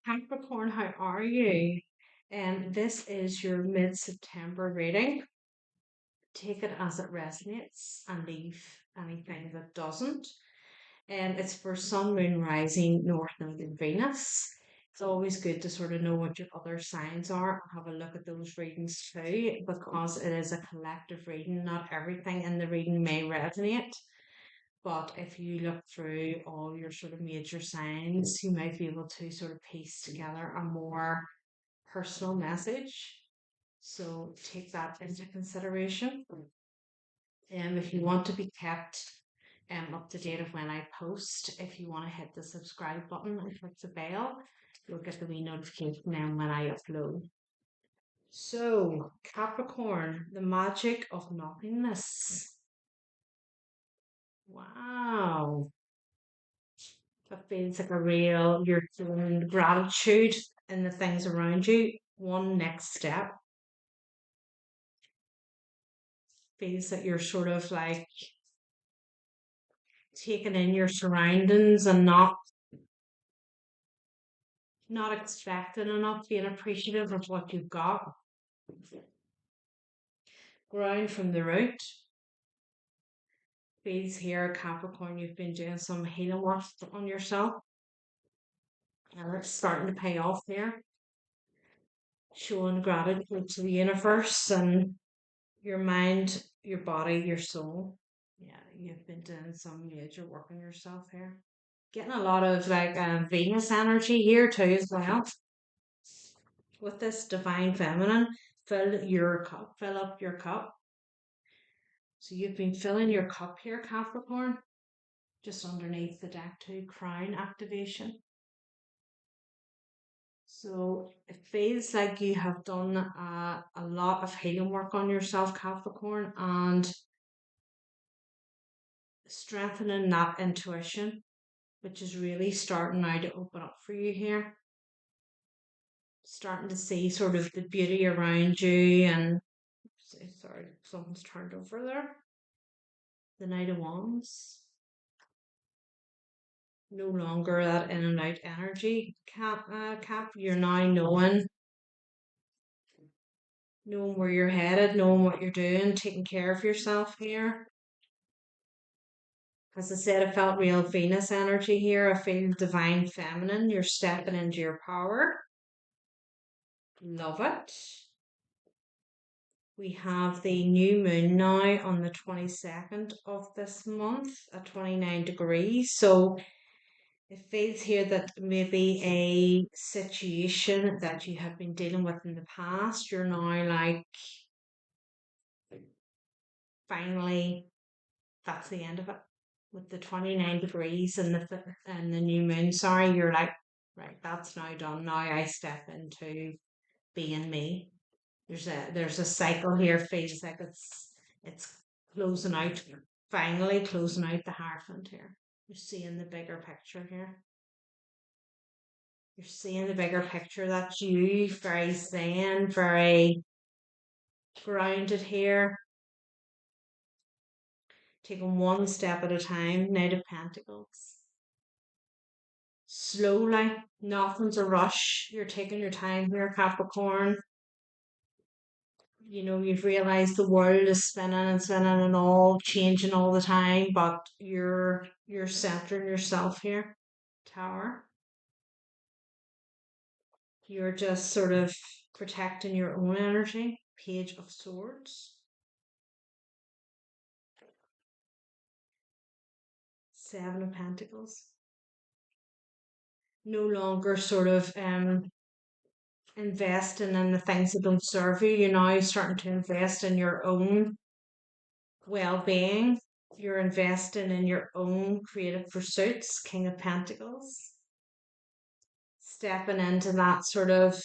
Capricorn, how are you? And this is your mid-September reading. Take it as it resonates and leave anything that doesn't. And it's for Sun, Moon, Rising, North Node, and Venus. It's always good to sort of know what your other signs are and have a look at those readings too, because it is a collective reading. Not everything in the reading may resonate. But if you look through all your sort of major signs, you might be able to sort of piece together a more personal message. So take that into consideration. And if you want to be kept up to date of when I post, if you want to hit the subscribe button and click the bell, you'll get the wee notification then when I upload. So, Capricorn, the magic of nothingness. Wow. That feels like a real, you're feeling gratitude in the things around you. One next step feels that you're sort of like taking in your surroundings and not expecting enough, being appreciative of what you've got. Ground from the root. Feels here, Capricorn, you've been doing some healing work on yourself. And it's starting to pay off here. Showing gratitude to the universe and your mind, your body, your soul. Yeah, you've been doing some major work on yourself here. Getting a lot of like Venus energy here too as well. With this divine feminine, fill your cup, fill up your cup. So you've been filling your cup here, Capricorn, just underneath the deck too, crown activation. So it feels like you have done a lot of healing work on yourself, Capricorn, and strengthening that intuition, which is really starting now to open up for you here. Starting to see sort of the beauty around you and sorry, something's turned over there. The Knight of Wands. No longer that in and out energy, Cap. You're now knowing where you're headed, knowing what you're doing, taking care of yourself here. As I said, I felt real Venus energy here. I feel divine feminine. You're stepping into your power. Love it. We have the new moon now on the 22nd of this month at 29 degrees. So it feels here that maybe a situation that you have been dealing with in the past, you're now like, finally, that's the end of it. With the 29 degrees and the new moon, sorry, you're like, right, that's now done. Now I step into being me. There's a cycle here, feels like it's closing out, finally closing out the Hierophant here. You're seeing the bigger picture here. You're seeing the bigger picture. That's you, very zen, very grounded here. Taking one step at a time. Knight of Pentacles. Slowly, nothing's a rush. You're taking your time here, Capricorn. You know, you've realized the world is spinning and spinning and all changing all the time, but you're centering yourself here. Tower. You're just sort of protecting your own energy. Page of Swords. Seven of Pentacles. No longer sort of investing in the things that don't serve you. You're now starting to invest in your own well-being. You're investing in your own creative pursuits. King of Pentacles. Stepping into that sort of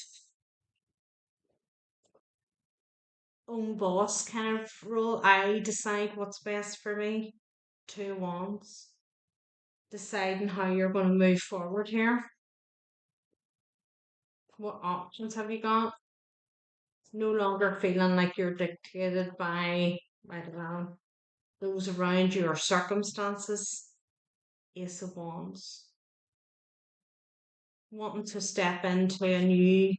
own boss kind of role. I decide what's best for me. Two of Wands. Deciding how you're going to move forward here. What options have you got? No longer feeling like you're dictated by, I don't know, those around you or circumstances. Ace of Wands. wanting to step into a new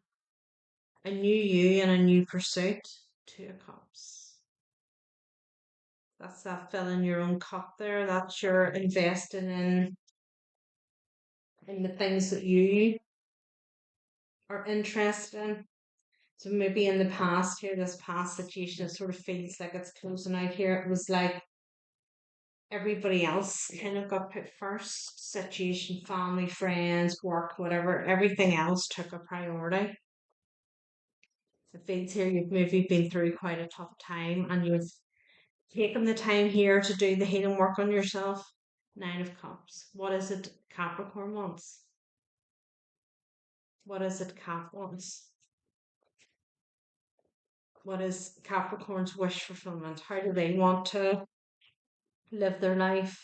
you and a new pursuit. Two of Cups. That's that filling your own cup there. That's your investing in the things that you are interested in. So maybe in the past here, this past situation, it sort of feels like it's closing out here. It was like everybody else kind of got put first. Situation, family, friends, work, whatever. Everything else took a priority. It feels here you've maybe been through quite a tough time and you've taken the time here to do the healing work on yourself. Nine of Cups. What is it Capricorn wants? What is it Cap wants? What is Capricorn's wish fulfillment? How do they want to live their life?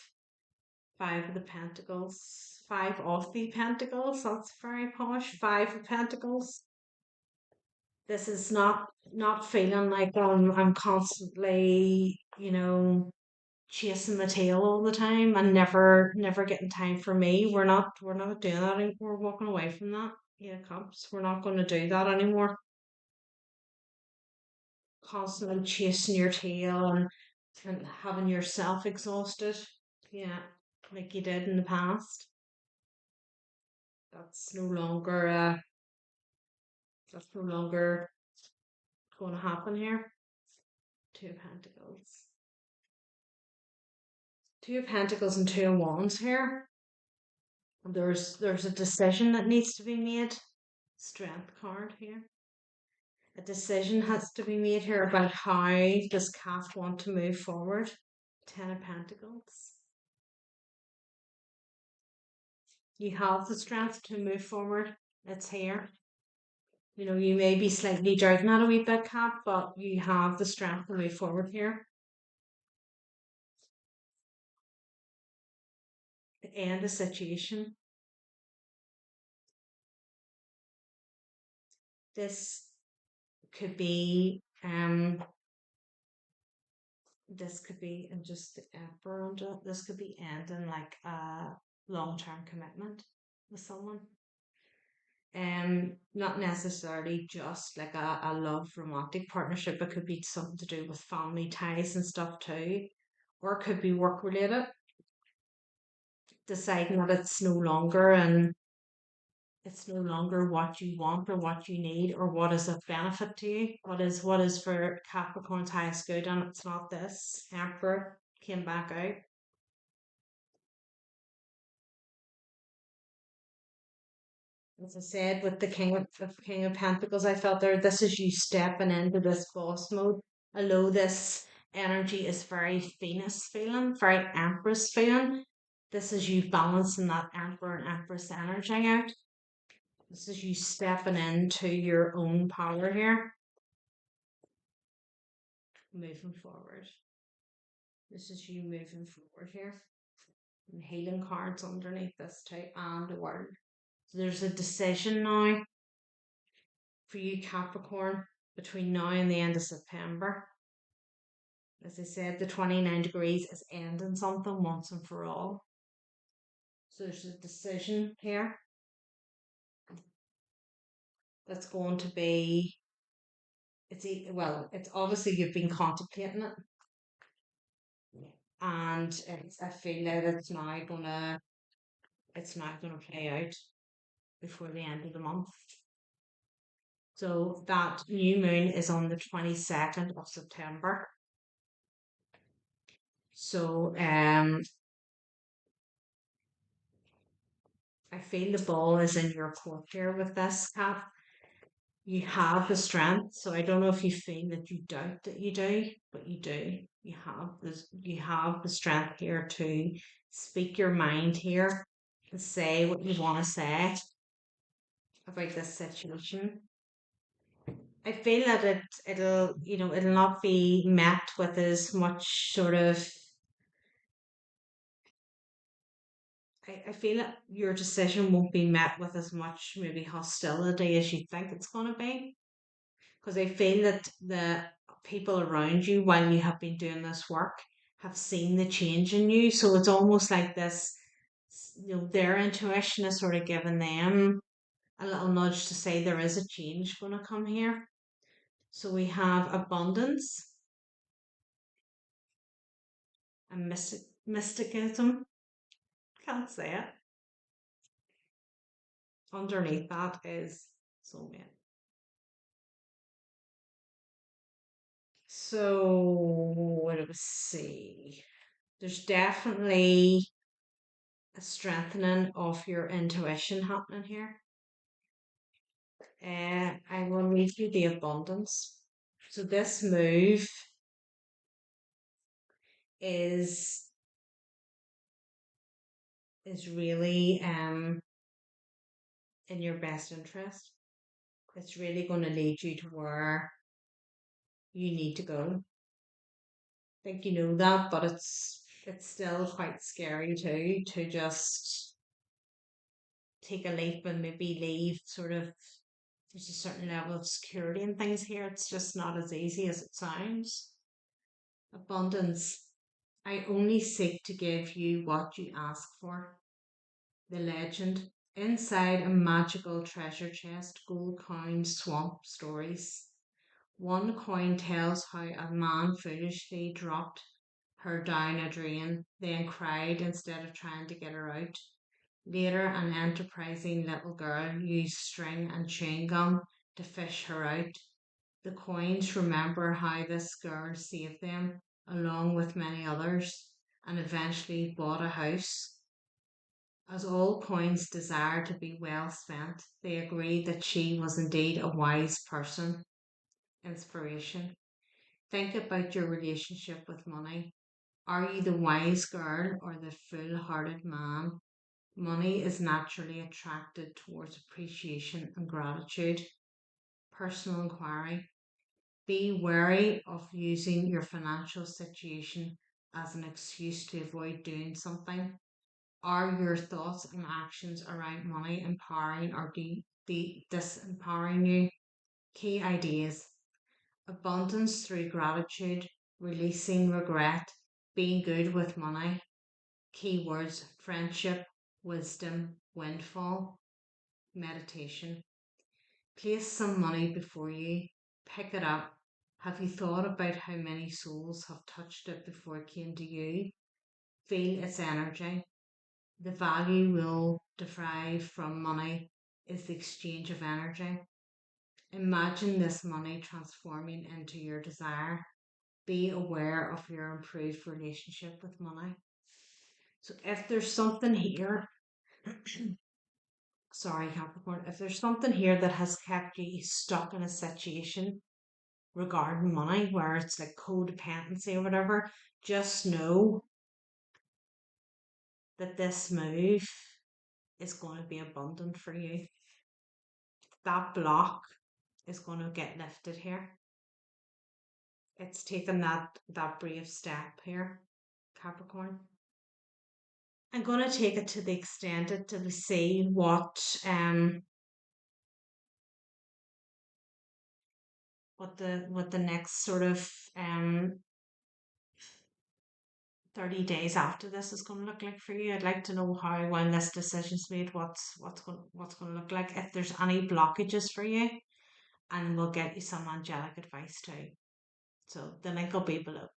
Five of the Pentacles. Five of the Pentacles. That's very posh. Five of Pentacles. This is not feeling like I'm constantly, chasing the tail all the time and never getting time for me. We're not doing that anymore. We're walking away from that. Yeah, Cups. We're not going to do that anymore. Constantly chasing your tail and having yourself exhausted. Yeah, like you did in the past. That's no longer that's no longer going to happen here. Two of Pentacles. Two of Pentacles and Two of Wands here. There's a decision that needs to be made. Strength card here. A decision has to be made here about how does Kath want to move forward. Ten of Pentacles. You have the strength to move forward. It's here. You may be slightly doubting that a wee bit, Kat, but you have the strength to move forward here. To end the situation. This could be and just the emperor under it. This could be ending like a long-term commitment with someone. Not necessarily just like a love romantic partnership. It could be something to do with family ties and stuff too. Or it could be work related. Deciding that it's no longer what you want or what you need or what is of benefit to you. What is for Capricorn's highest good, and it's not this. Emperor came back out. As I said, with the King of Pentacles, I felt there. This is you stepping into this boss mode. Although this energy is very Venus feeling, very Empress feeling, this is you balancing that Emperor and Empress energy out. This is you stepping into your own power here, moving forward. This is you moving forward here. And healing cards underneath this too, and the word. So there's a decision now for you, Capricorn, between now and the end of September. As I said, the 29 degrees is ending something once and for all. So there's a decision here that's going to be, it's obviously you've been contemplating it, and I feel that it's now gonna play out before the end of the month. So that new moon is on the 22nd of September. So I feel the ball is in your court here with this, Cat. You have the strength, so I don't know if you feel that you doubt that you do, but you do. You have the strength here to speak your mind here and say what you want to say about this situation. I feel that it'll not be met with as much sort of. I feel that your decision won't be met with as much maybe hostility as you think it's going to be, because I feel that the people around you while you have been doing this work have seen the change in you. So it's almost like this, their intuition is sort of giving them a little nudge to say there is a change going to come here. So we have abundance and mysticism. Can't say it. Underneath that is soulmate. So what do we see? There's definitely a strengthening of your intuition happening here. I will read you the abundance. So this move is is really in your best interest. It's really going to lead you to where you need to go. I think you know that, but it's still quite scary too to just take a leap and maybe leave sort of there's a certain level of security and things here. It's just not as easy as it sounds. Abundance. I only seek to give you what you ask for. The legend. Inside a magical treasure chest, gold coins swamp stories. One coin tells how a man foolishly dropped her down a drain, then cried instead of trying to get her out. Later, an enterprising little girl used string and chewing gum to fish her out. The coins remember how this girl saved them, along with many others, and eventually bought a house. As all coins desire to be well spent, they agreed that she was indeed a wise person. Inspiration. Think about your relationship with money. Are you the wise girl or the fool hearted man? Money is naturally attracted towards appreciation and gratitude. Personal inquiry. Be wary of using your financial situation as an excuse to avoid doing something. Are your thoughts and actions around money empowering or disempowering you? Key ideas: abundance through gratitude, releasing regret, being good with money. Keywords: friendship, wisdom, windfall, meditation. Place some money before you. Pick it up. Have you thought about how many souls have touched it before it came to you? Feel its energy. The value we'll derive from money is the exchange of energy. Imagine this money transforming into your desire. Be aware of your improved relationship with money. So if there's something here, sorry, Capricorn, if there's something here that has kept you stuck in a situation regarding money where it's like codependency or whatever, just know that this move is going to be abundant for you. That block is going to get lifted here. It's taken that brave step here, Capricorn. I'm going to take it to the extent to see what the next sort of 30 days after this is going to look like for you. I'd like to know how when this decision's made, what's going to look like. If there's any blockages for you, and we'll get you some angelic advice too. So the link will be below.